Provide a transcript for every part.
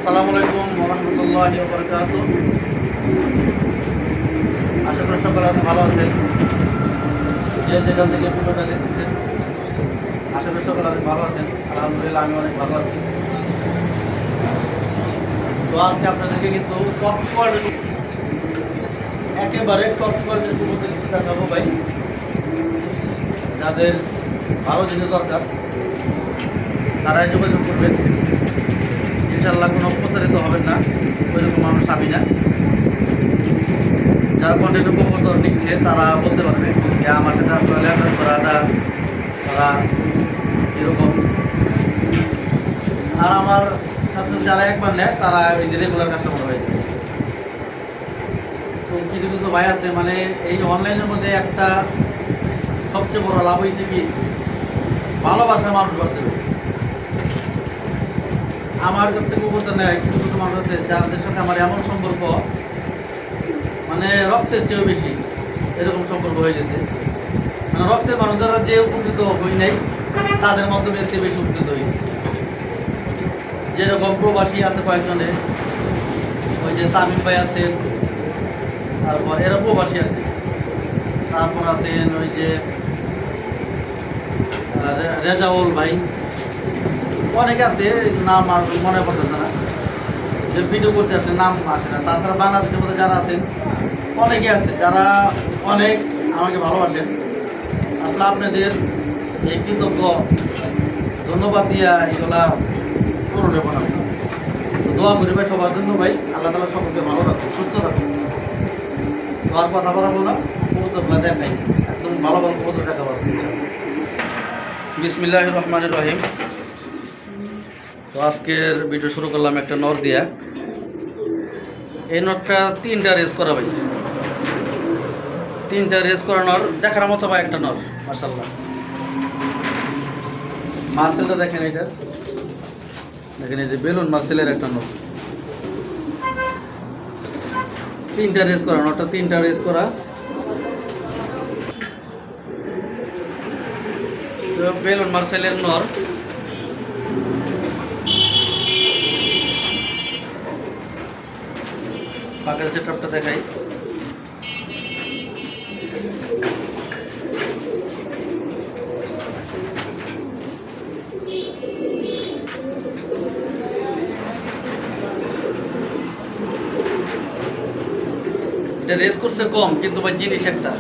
আসসালামু আলাইকুম ওরহমতুল্লাহি ওয়া বারাকাতুহু। আশা করি সকলে অনেক ভালো আছেন। যে যেখান থেকে ভিডিওটা দেখতেছেন আশা করি সকলে অনেক ভালো আছেন। আলহামদুলিল্লাহ আমি অনেক ভালো আছি। তো আজকে আপনাদেরকে কিছু টপ কোয়ালিটি একেবারে টপ কোয়ালিটির উপরে কিছু দেখাবো ভাই, যাদের ভালো জিনিস দরকার তারাই যোগাযোগ করবেন। ইনশাল্লাহ কোনো প্রতারিত হবেন না, ওইরকম মানুষ আমি না। যারা কন্টেন্ট কবুতর নিচ্ছে তারা বলতে পারবে যে আমার সাথে আসলে লেনদেন করাটা তারা এরকম। আর আমার কাছে যারা একবার নেয় তারা ওই যে রেগুলার কাস্টমার হয়ে যায়। তো কিছু কিছু ভাই আছে মানে এই অনলাইনের মধ্যে একটা সবচেয়ে বড় লাভ হয়েছে কি, ভালোবাসা মানুষ বাঁচবে। আমার কাছ থেকে কবুতর নেয় কিছু কিছু মানুষ আছে যাদের সাথে আমার এমন সম্পর্ক মানে রক্তের চেয়েও বেশি, এরকম সম্পর্ক হয়ে গেছে। মানে রক্তের মানুষ যারা যে উপকৃত হই নাই তাদের মাধ্যমে সে বেশি উপকৃত হয়েছে। যেরকম প্রবাসী আছে কয়েকজনে, ওই যে তামিম ভাই আছেন, তারপর এরা প্রবাসী আর কি। তারপর আছেন ওই যে রেজাউল ভাই, অনেকে আছে নাম আর মনে পড়তেছে না, যে ভিডিও করতে আসে নাম আসে না। তাছাড়া বাংলাদেশের মধ্যে যারা আছেন অনেকে আছে যারা অনেক আমাকে ভালোবাসেন। আসলে আপনাদের এই কৃতজ্ঞ ধন্যবাদ দিয়া এগুলা পূরণ দেবো না। তো দোয়া করি ভাই সবার জন্য ভাই, আল্লাহ তাআলা সকলকে ভালো রাখুন, সুস্থ রাখুন। তো আর কথা বলাবো না, কবুতরগুলো দেখাই, একদম ভালো ভালো কবুতর দেখাবো আজকে। বিসমিল্লাহির রহমানির রহিম। তো আজকের ভিডিও শুরু করলাম একটা নর দিয়া। এই নটটা 3টা রেস করা ভাই, 3টা রেস করা নর, দেখার মতো ভাই একটা নর মাশাআল্লাহ। মার্সেলটা দেখেন, এটা দেখেন, এই যে বেলুন মার্সেলের একটা নর। 3টা রেস করা নটটা, 3টা রেস করা। বেলুন মার্সেলের নর। পাকের সেটআপটা দেখাই। এটা রেস করছে কম কিন্তু ভাই জিনিস একটা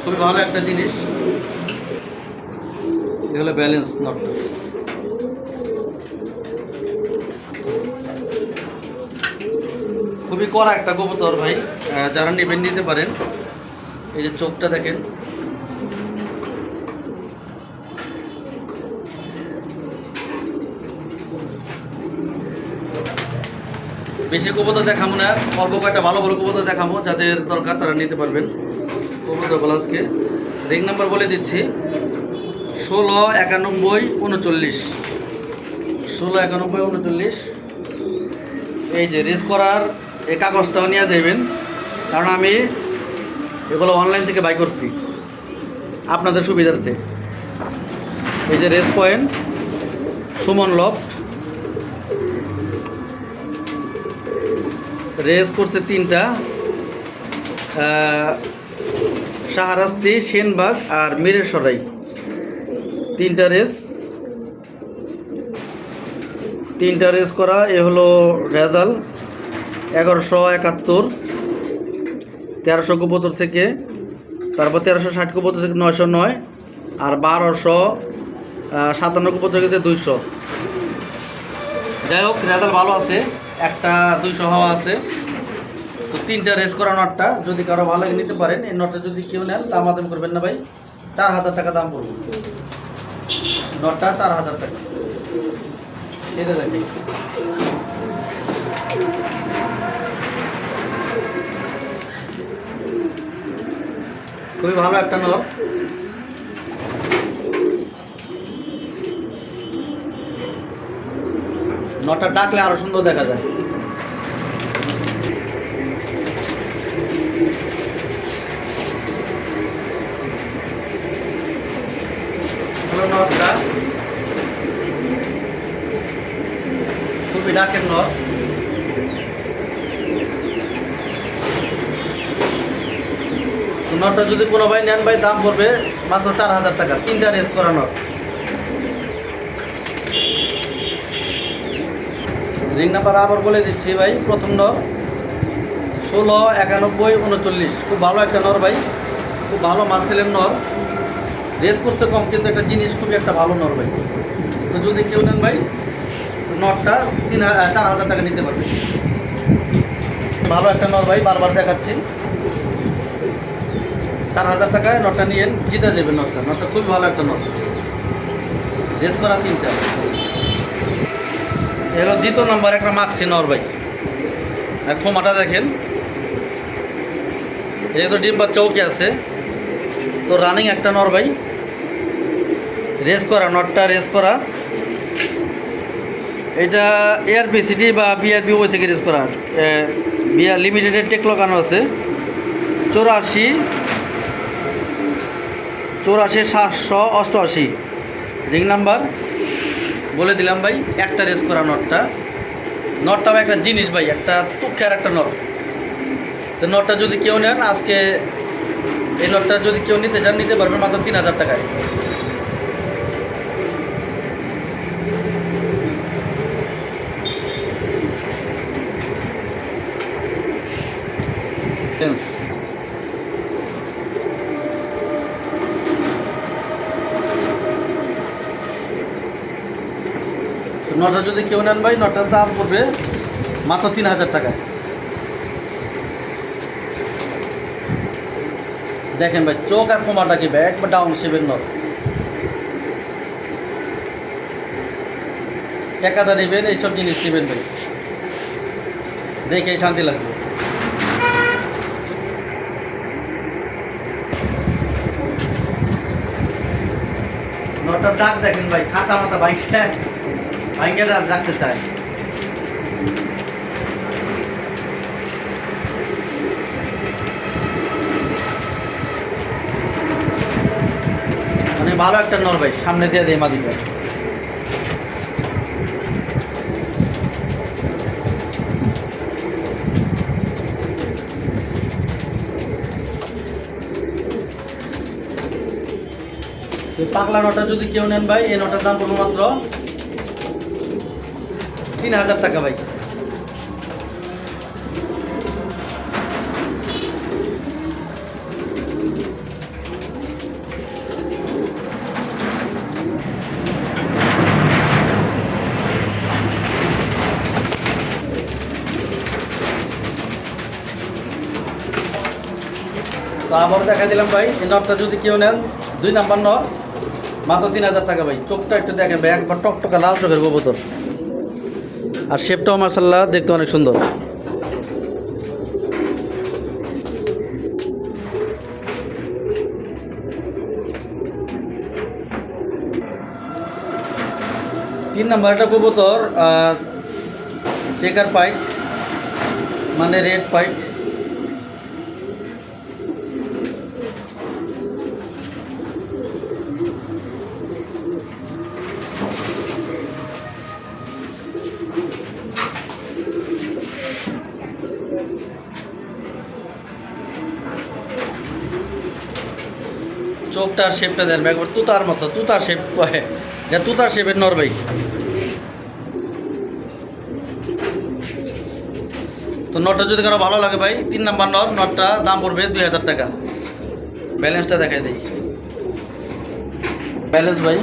খুবই ভালো একটা জিনিস, এগুলো ব্যালেন্স নটটা। খুবই কড়া একটা কবুতর ভাই, যারা নেবেন নিতে পারেন। এই যে চোখটা দেখেন, বেশি কবুতর দেখাবো না, অল্প কয়েকটা ভালো ভালো কবুতর দেখাবো, যাদের দরকার তারা নিতে পারবেন কবুতর প্লাসকে। রিং নাম্বার বলে দিচ্ছি 169139, 169139। এই যে রেস করার এই কাগজটাও নিয়ে যাবেন, কারণ আমি এগুলো অনলাইন থেকে বাই করছি আপনাদের সুবিধার্থে। এই যে race point Suman loft, race করছে 3টা, শাহরাস্তি, সেনবাগ আর মিরের সরাই। 3টা রেস, 3টা রেস করা। এ হলো রেজাল 1171, 1300 কবুতর থেকে। তারপর 1360 কবুতর থেকে 909, আর 1257 কবুতর থেকে 200। যাই হোক, রেজাল্ট ভালো আছে, একটা 200 হওয়া আছে। তো 3টা রেস করা নটটা যদি কারো ভালো লাগে নিতে পারেন। এই নটটা যদি কেউ নেন দাম আদাম করবেন না ভাই, 4000 টাকা দাম পড়বে নটটা, 4000 টাকা। সেটা দেখি খুবই ভালো একটা নর। নটটা ডাকলে আরো সুন্দর দেখা যায়। নটটা খুবই খুবই ডাকের নর। নরটা যদি কোনো ভাই নেন ভাই, দাম পড়বে মাত্র 4000 টাকা। 3টা রেস করা নর। রিং নাম্বার আবার বলে দিচ্ছি ভাই। প্রথম নর 16, 91, 39। খুব ভালো একটা নর ভাই, খুব ভালো মার্সেলের নর। রেস করতে কম, কিন্তু একটা জিনিস খুবই একটা ভালো নর ভাই। তো যদি কেউ নেন ভাই, নরটা 4000 টাকা নিতে পারবে। ভালো একটা নর ভাই, বারবার দেখাচ্ছি। 4000 টাকায় নরটা নিয়ে জিতে যাবে। নরটা খুবই ভালো একটা নর, রেস করা 3টা। এলো দ্বিতীয় নম্বর একটা মাক্সি নর ভাই। আর খোমাটা দেখেন, এটা তো ডিম বা চৌকি আছে। তো রানিং একটা নর ভাই, রেস করা নরটা, রেস করা। এটা এআরপিসিডি বা বিআরপি ওই থেকে রেস করা। বিআর লিমিটেডের টেক লাগানো আছে। 84 788 রিং নাম্বার বলে দিলাম ভাই। একটা রেস করা নটটাও একটা জিনিস ভাই, একটা তুক্ষের একটা নট। তো নটটা যদি কেউ নেন, আজকে এই নটটা যদি কেউ নিতে চান, নিতে পারবেন মাত্র 3000 টাকায়। নটটা যদি কেউ নেন ভাই, নটটার দাম পড়বে মাত্র 3000 টাকায়। দেখেন ভাই, চোখ আর কোমাটা কি ভাই, একবার ডাউন শেপের নট। টাকাটা নেবেন, এইসব জিনিস নেবেন ভাই, দেখে শান্তি লাগবে। নটার দাগ দেখেন ভাই, খাতা মাথা ভাইকে রাখতে চায়। মানে ভালো একটা নর ভাই, সামনে দিয়ে দেয় মাদিটা। পাগলা নটা যদি কেউ নেন ভাই, এই নটার দাম পড়বে মাত্র 3000 টাকা ভাই। তো আবার দেখা দিলাম ভাই, এই নটটা যদি কেউ নেন, 2 নাম্বার নট, মাত্র 3000 টাকা ভাই। চোখটা একটু দেখেন ভাই, একবার টকটকা লাল চোখের কবুতর। আর শেপটাও মাশাআল্লাহ দেখতে অনেক সুন্দর। তিন নাম্বার একটা কবুতর, চেকার পাইট, মানে রেড পাইট। চোখটার শেপটা দেন একবার তুতার মতো, তুতার শেপ, এটা তুতার শেপের নর ভাই। তো নটটা যদি কারো ভালো লাগে ভাই, 3 নাম্বার নটটা দাম পড়বে 2000 টাকা। ব্যালেন্সটা দেখাই দিই। ব্যালেন্স ভাই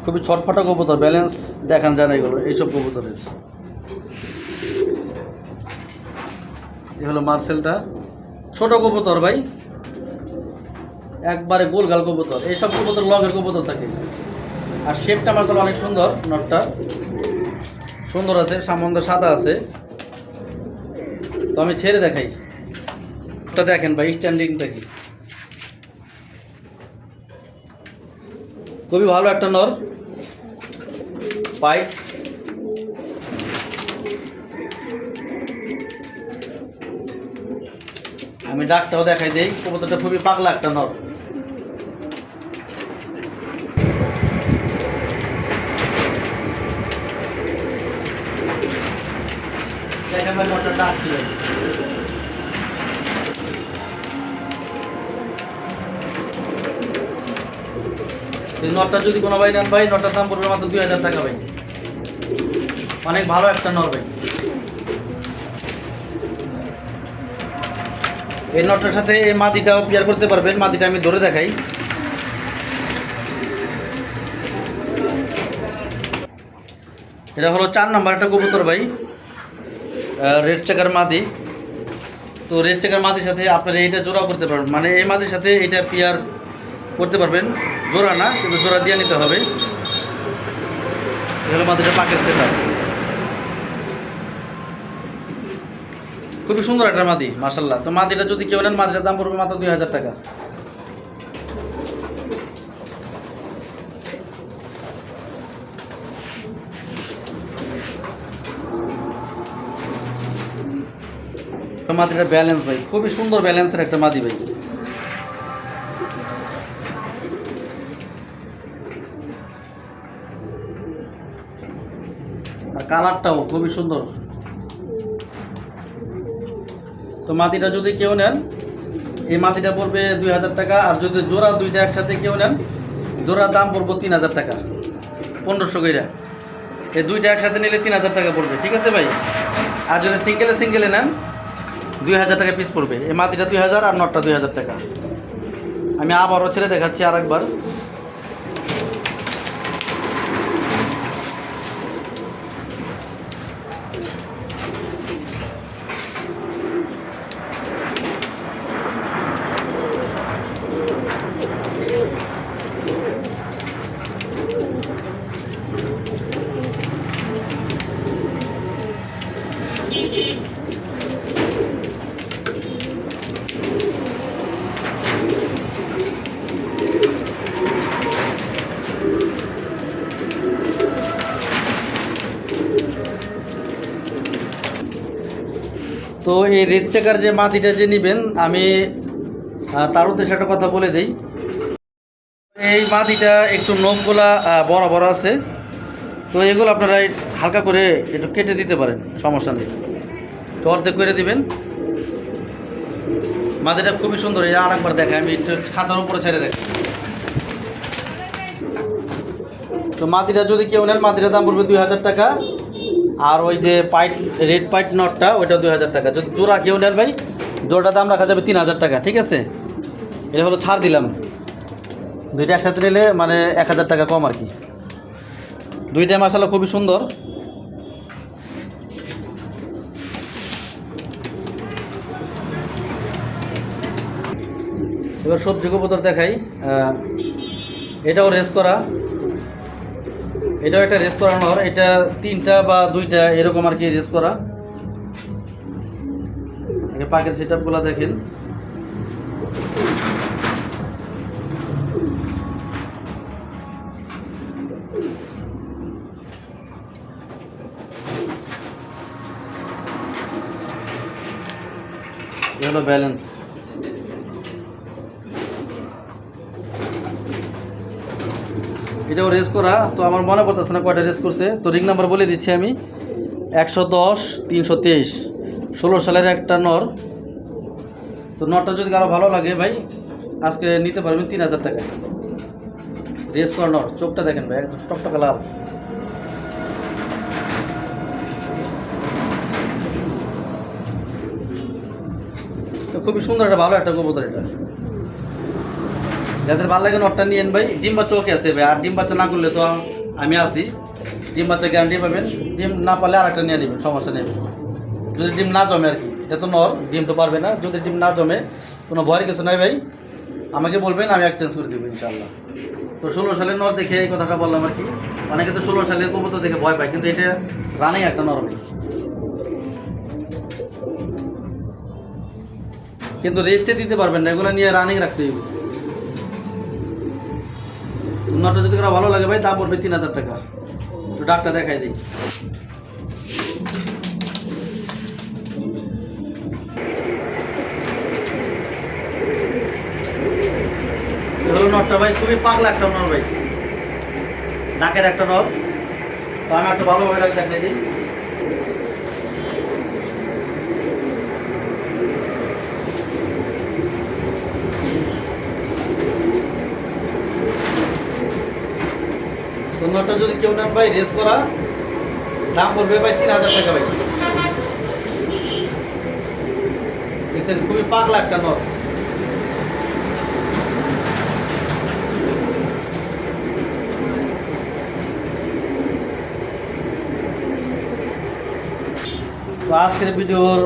খুবই ছটফটা কবুতর, ব্যালেন্স দেখান যায় না এগুলো, এইসব কবুতরের। এই হলো মার্সেলটা, ছোট কবুতর ভাই, একবারে গোলগাল কবুতর। এইসব কবুতর লগের কবুতর থাকে। আর শেপটা মাশাআল্লাহ অনেক সুন্দর, নটটা সুন্দর আছে, সামনে সাদা আছে। তো আমি ছেড়ে দেখাই, ওটা দেখেন ভাই, স্ট্যান্ডিংটা কি খুবই ভালো একটা নর পাইট। আমি ডাকটাও দেখাই দেই, কবুতরটা খুবই পাগলা একটা নর। দেখেন ভাই নটটা ডাক কি ভাই। এই নটটা যদি কোনো ভাই নেন ভাই, নটটার দাম পড়বে মাত্র 2000 টাকা ভাই। অনেক ভালো একটা নর ভাই। এই নটটার সাথে এই মাদিটাও পেয়ার করতে পারবেন। মাদিটা আমি ধরে দেখাই। এটা হলো 4 নাম্বার একটা কবুতর ভাই, রেড চেকার মাদি। তো রেড চেকার মাদির সাথে আপনারা এইটা জোড়া করতে পারবেন, মানে এই মাদির সাথে এইটা পেয়ার করতে পারবেন। জোড়া না, কিন্তু জোড়া দিয়ে নিতে হবে। এগুলো মাদিটা পাকের সেটা খুবই সুন্দর একটা মাদি মাশাআল্লাহ। তো মাদিটা যদি কেউ নেন, মাদিটার দাম পড়বে মাত্র 2000 টাকা। মাদিটা ব্যালেন্স ভাই, খুবই সুন্দর ব্যালেন্সের একটা মাদি ভাই। আর কালারটাও খুবই সুন্দর। তো মাদিটা যদি কেউ নেন, এই মাদিটা পড়বে 2000 টাকা। আর যদি জোড়া দুইটা একসাথে কেউ নেন, জোড়ার দাম পড়বে 3000 টাকা, 1500 কইরা। এই দুইটা একসাথে নিলে 3000 টাকা পড়বে, ঠিক আছে ভাই। আর যদি সিঙ্গেলে নেন, 2000 টাকা পিস পড়বে। এই মাদিটা 2000 আর নটটা 2000 টাকা। আমি আবারও ছেড়ে দেখাচ্ছি আরেকবার। তো এই রেড চেকার যে মাদিটা যে নেবেন, আমি তার উদ্দেশ্যে একটা কথা বলে দিই। এই মাদিটা একটু নখগুলা বড় বড় আছে, তো এগুলো আপনারা হালকা করে একটু কেটে দিতে পারেন, সমস্যা নেই। তো অর্ধেক করে দিবেন। মাদিটা খুবই সুন্দর। এই আরেকবার দেখায়, আমি একটু খাতার উপরে ছেড়ে দেখি। তো মাদিটা যদি কেউ নেন, মাদিটার দাম পড়বে 2000 টাকা। আর ওই যে রেড পাইট নটটা, ওইটা 2000 টাকা। যদি জোড়া কেউ নেন ভাই, জোড়াটার দাম রাখা যাবে 3000 টাকা, ঠিক আছে। এটা হলো ছাড় দিলাম। দুইটা একসাথে নিলে মানে 1000 টাকা কম আর কি। দুইটা মাশাআল্লাহ খুবই সুন্দর। এবার সবজি কবুতর দেখাই। এটাও রেস করা, এটাও একটা রেস করানো হয়। এটা 3টা বা 2টা এরকম আর কি রেস করা। পাকের সেট আপগুলো দেখেন। এ হলো ব্যালেন্স। এটাও রেস করা। তো আমার মনে পড়তেছে না কয়টা রেস করছে। তো রিং নাম্বার বলে দিচ্ছি আমি, 110 323, 16 সালের একটা নর। তো নরটা যদি কারো ভালো লাগে ভাই, আজকে নিতে পারবেন 3000 টাকায়। রেস করা নর, চোখটা দেখেন ভাই, একদম টকটকা লাল। তো খুবই সুন্দর একটা ভালো একটা কবুতর এটা। যাদের ভালো লাগে নটটা নিয়েন ভাই। ডিম বাচ্চা ওকে আছে ভাই। আর ডিম বাচ্চা না করলে তো আমি আছি, ডিম বাচ্চা গ্যারান্টি পাবেন। ডিম না পারলে আর একটা নিয়ে নেবেন, সমস্যা নেই। যদি ডিম না জমে আর কি, এটা তো নর, ডিম তো পারবে না। যদি ডিম না জমে, কোনো ভয়ের কিছু নাই ভাই, আমাকে বলবেন, আমি এক্সচেঞ্জ করে দেবো ইনশাল্লাহ। তো 16 সালের নর দেখে এই কথাটা বললাম আর কি। অনেকে তো 16 সালের কবুতর দেখে ভয় পায়, কিন্তু এটা রানিং একটা নর ভাই। কিন্তু রেস্টে দিতে পারবেন না, এগুলো নিয়ে রানিং রাখতে হবে। নটটা যদি কারো ভালো লাগে ভাই, দাম পড়বে 3000 টাকা। তো ডাকটা দেখাই দিই। হলো নটটা ভাই, খুবই পাগলা একটা নর ভাই, নাকের একটা নর। তো আমি একটা ভালোভাবে দেখাই দিই। তো নটটা যদি কেউ নেন ভাই রেস করা, দাম পড়বে ভাই 3000 টাকা ভাই। দেখছেন খুবই পাগলা একটা নট। তো আজকের ভিডিওর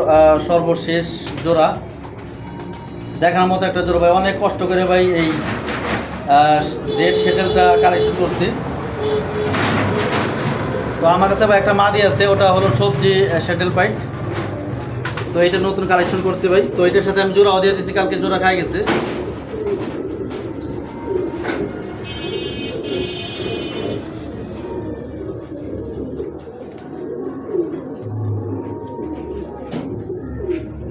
সর্বশেষ জোড়া দেখার মতো একটা জোড়া ভাই, অনেক কষ্ট করে ভাই এই রেড শেটেলটা কালেকশন করছি। তো আমার কাছে ভাই একটা মাদি আছে, ওটা হলো সবজি শেটেল পাইট। তো এইটা নতুন কালেকশন করছি ভাই। তো এটার সাথে আমি জোড়াও দিয়ে দিচ্ছি, কালকে জোড়া খাই গেছে।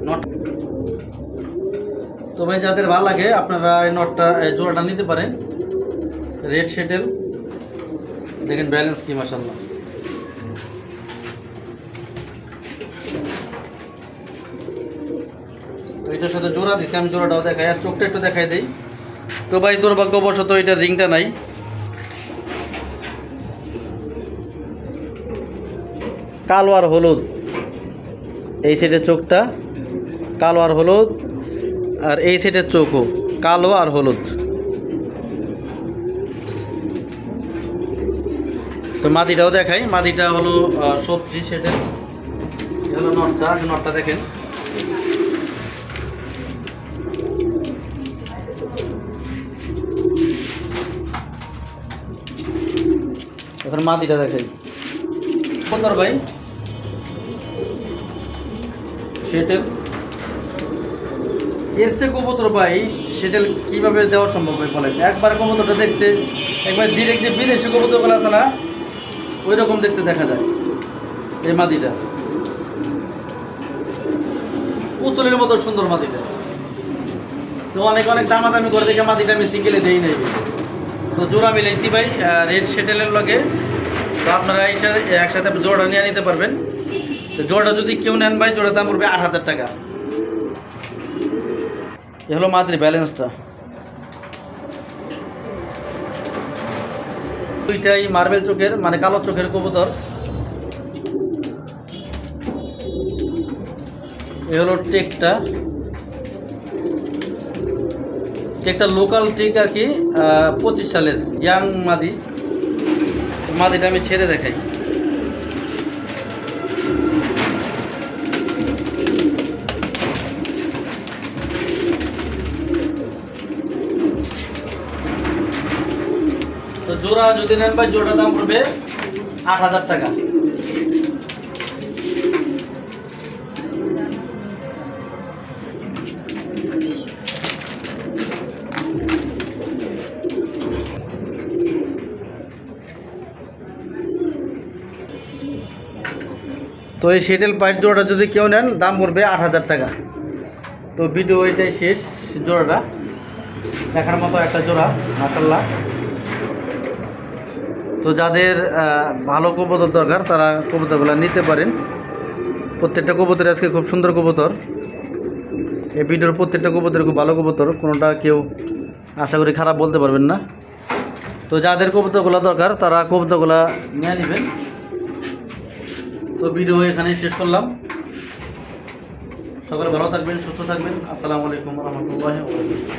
নট তো ভাই যাদের ভালো লাগে আপনারা এই নটটা জোড়াটা নিতে পারেন। রেড শেটেল দেখেন ব্যালেন্স কি মাশাআল্লাহ। তো এটার সাথে জোড়া দিচ্ছি, আমি জোড়াটাও দেখাই আর চোখটা একটু দেখাই দিই। তো ভাই দুর্ভাগ্যবশত এটার রিংটা নাই। কালো আর হলুদ, এই সাইডের চোখটা কালো আর হলুদ, আর এই সাইডের চোখও কালো আর হলুদ। তো মাদিটাও দেখাই, মাদিটা হলো সবজি সেটা হলো নটটা। নটটা দেখেন এখন মাদিটা দেখাই সুন্দর ভাই সেটেল। এর চেয়ে কবুতর ভাই সেটেল কীভাবে দেওয়া সম্ভব ভাই বলেন? একবার কবুতরটা দেখতে একবার ডিরেক্ট যে বিদেশি কবুতরগুলো আছে না ওই রকম দেখতে দেখা যায় এই মাদিটা, পুতুলের মতো সুন্দর মাদিটা। তো অনেক দামাদামি করে দেখে মাদিটা আমি সিঙ্গেলে দিই নাই। তো জোড়া মিলাইছি ভাই রেড সেটেলের লগে। তো আপনারা একসাথে জোড়া নিয়ে নিতে পারবেন। তো জোড়া যদি কেউ নেন ভাই জোড়া দাম পড়বে 8000 টাকা। এ হলো মাদির ব্যালেন্সটা। দুইটাই মার্বেল চোখের মানে কালো চোখের কবুতর। এ হলো টেকটা লোকাল টেক আর কি, 25 সালের ইয়াং মাদিটা আমি ছেড়ে দেখাই। তো জোড়া যদি নেন ভাই জোড়া দাম পড়বে 8000 টাকা। তো এই সেটেল পাইট জোড়াটা যদি কেউ নেন দাম পড়বে 8000 টাকা। তো ভিডিও এটাই শেষ। জোড়াটা দেখার মতো একটা জোড়া মাশাআল্লাহ। তো যাদের ভালো কবুতর দরকার তারা কবুতরগুলো নিতে পারেন। প্রত্যেকটা কবুতর আজকে খুব সুন্দর কবুতর। এই ভিডিওর প্রত্যেকটা কবুতর খুব ভালো কবুতর, কোনোটা কেউ আশা করি খারাপ বলতে পারবেন না। তো যাদের কবুতরগুলো দরকার তারা কবুতরগুলো নিয়ে নেবেন। তো ভিডিও এখানে শেষ করলাম। সকলে ভালো থাকবেন, সুস্থ থাকবেন। আসসালামু আলাইকুম ওয়া রাহমাতুল্লাহি ওয়া বারাকাতুহু।